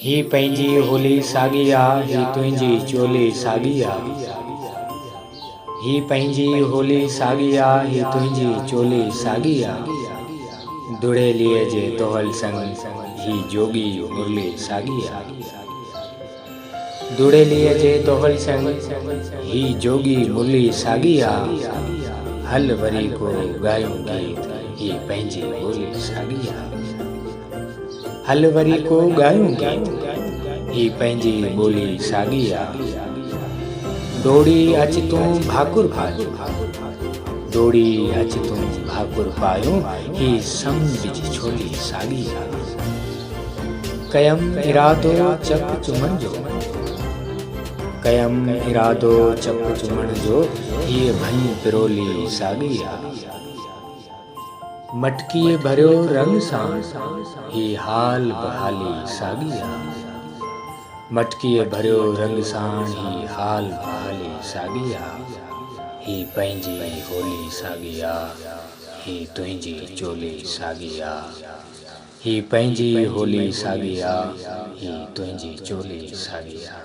ही पंहिंजी होली साॻी आ, ही तुंहिंजी चोली साॻी आ। ही पंहिंजी होली साॻी आ, ही तुंहिंजी चोली साॻी आ। दुड़ेलीअ जे तोहल संग ही जोगी मुरली साॻी आ। दुड़ेलीअ जे तोहल संग ही जोगी मुरली साॻी आ। हल वरी को ॻायूं गीत, ही पंहिंजी ॿोली साॻी आ। हल वरी को ॻायूं गीत, ही पंहिंजी ॿोली साॻी आ। दौड़ी अच तूं भाकुर पायो, दौड़ी अच तूं भाकुर पायो, ही समुंड जी छोली साॻी आ। कयम इरादो चप चुमण जो, कयम इरादो चप चुमण जो, हीअ भञ पिरोली साॻी आ। मटकीअ भरियो रंग सां, ही हाल बहाली साॻी आ। मटकीअ भरियो रंग सां, ही हाल बहाली साॻी आ। ही पंहिंजी होली साॻी आ, ही तुंहिंजी चोली साॻी आ। ही पंहिंजी होली साॻी आ, ही तुंहिंजी चोली साॻी आ।